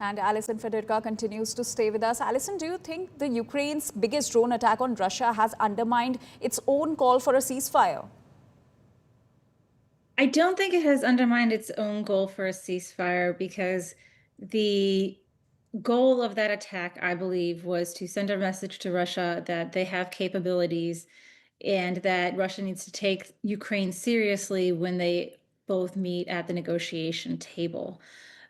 And Alison Federica continues to stay with us. Alison, do you think the Ukraine's biggest drone attack on Russia has undermined its own call for a ceasefire? I don't think it has undermined its own goal for a ceasefire because the goal of that attack, I believe, was to send a message to Russia that they have capabilities and that Russia needs to take Ukraine seriously when they both meet at the negotiation table.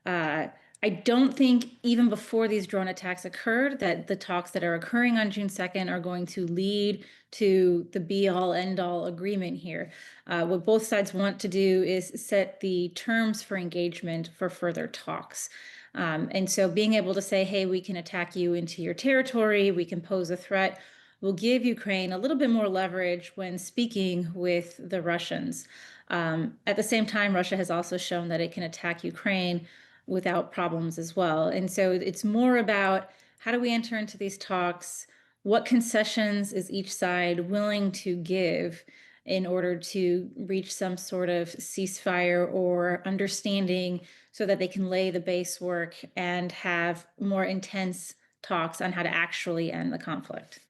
Uh, I don't think even before these drone attacks occurred that the talks that are occurring on June 2nd are going to lead to the be-all, end-all agreement here. What both sides want to do is set the terms for engagement for further talks. And so being able to say, hey, we can attack you into your territory, we can pose a threat, will give Ukraine a little bit more leverage when speaking with the Russians. At the same time, Russia has also shown that it can attack Ukraine without problems as well. And so it's more about how do we enter into these talks? What concessions is each side willing to give in order to reach some sort of ceasefire or understanding so that they can lay the base work and have more intense talks on how to actually end the conflict?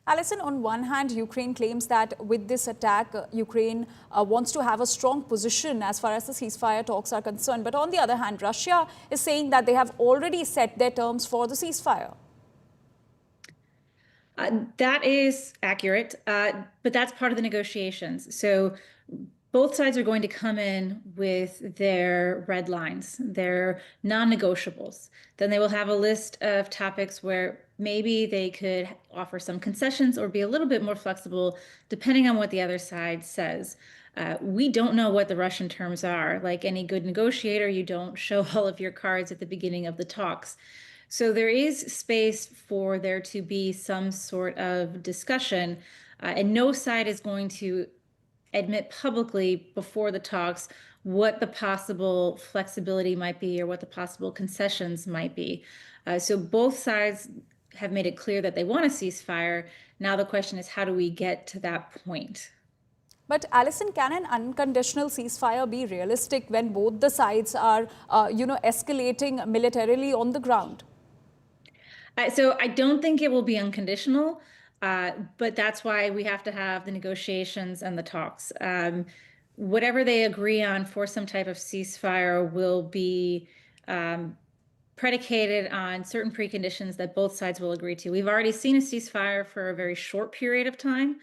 Alison, on one hand, Ukraine claims that with this attack, Ukraine wants to have a strong position as far as the ceasefire talks are concerned. But on the other hand, Russia is saying that they have already set their terms for the ceasefire. That is accurate, but that's part of the negotiations. So both sides are going to come in with their red lines, their non-negotiables. Then they will have a list of topics where maybe they could offer some concessions or be a little bit more flexible depending on what the other side says. We don't know what the Russian terms are. Like any good negotiator, you don't show all of your cards at the beginning of the talks. So there is space for there to be some sort of discussion, and no side is going to admit publicly before the talks what the possible flexibility might be or what the possible concessions might be. So both sides have made it clear that they want a ceasefire. Now the question is, how do we get to that point? But Alison, can an unconditional ceasefire be realistic when both the sides are, escalating militarily on the ground? So I don't think it will be unconditional, but that's why we have to have the negotiations and the talks. Whatever they agree on for some type of ceasefire will be predicated on certain preconditions that both sides will agree to. We've already seen a ceasefire for a very short period of time.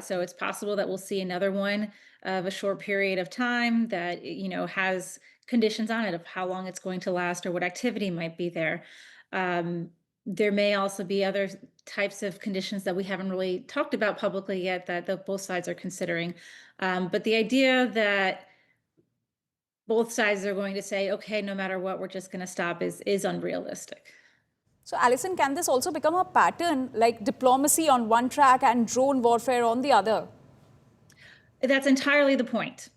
So it's possible that we'll see another one of a short period of time that, has conditions on it of how long it's going to last or what activity might be there. There may also be other types of conditions that we haven't really talked about publicly yet that both sides are considering. But the idea that both sides are going to say, okay, no matter what, we're just going to stop is unrealistic. So, Alison, can this also become a pattern like diplomacy on one track and drone warfare on the other? That's entirely the point.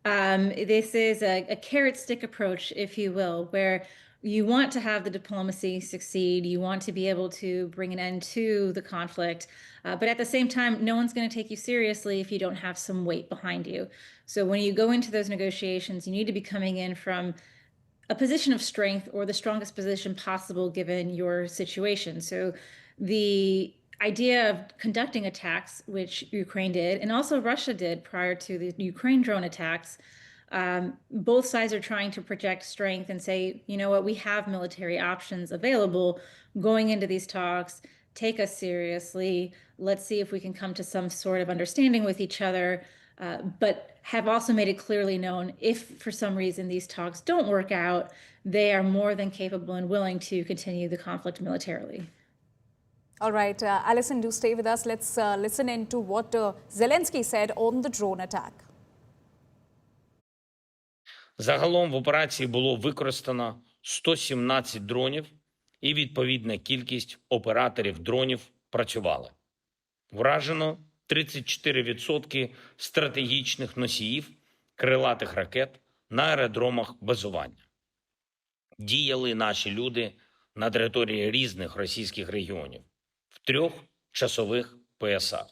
This is a carrot stick approach, if you will, where you want to have the diplomacy succeed. You want to be able to bring an end to the conflict. But at the same time, no one's going to take you seriously if you don't have some weight behind you. So when you go into those negotiations, you need to be coming in from a position of strength or the strongest position possible given your situation. So the idea of conducting attacks, which Ukraine did, and also Russia did prior to the Ukraine drone attacks, both sides are trying to project strength and say, you know what, we have military options available going into these talks. Take us seriously. Let's see if we can come to some sort of understanding with each other. But have also made it clearly known if for some reason these talks don't work out, they are more than capable and willing to continue the conflict militarily. All right, Alison, do stay with us. Let's listen in to what Zelensky said on the drone attack. Загалом в операції було використано 117 дронів і відповідна кількість операторів дронів працювали. Вражено 34% стратегічних носіїв крилатих ракет на аеродромах базування. Діяли наші люди на території різних російських регіонів в 3 часових поясах.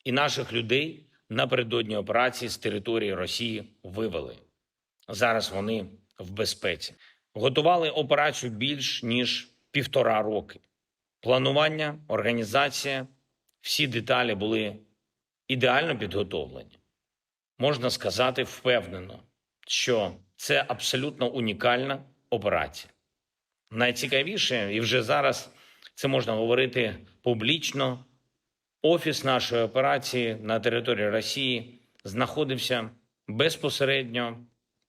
І наших людей напередодні операції з території Росії вивели. Зараз вони в безпеці. Готували операцію більш ніж 1,5 роки. Планування, організація, всі деталі були ідеально підготовлені. Можна сказати впевнено, що це абсолютно унікальна операція. Найцікавіше, і вже зараз це можна говорити публічно, офіс нашої операції на території Росії знаходився безпосередньо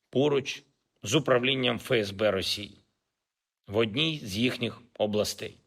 поруч з управлінням ФСБ Росії в одній з їхніх областей.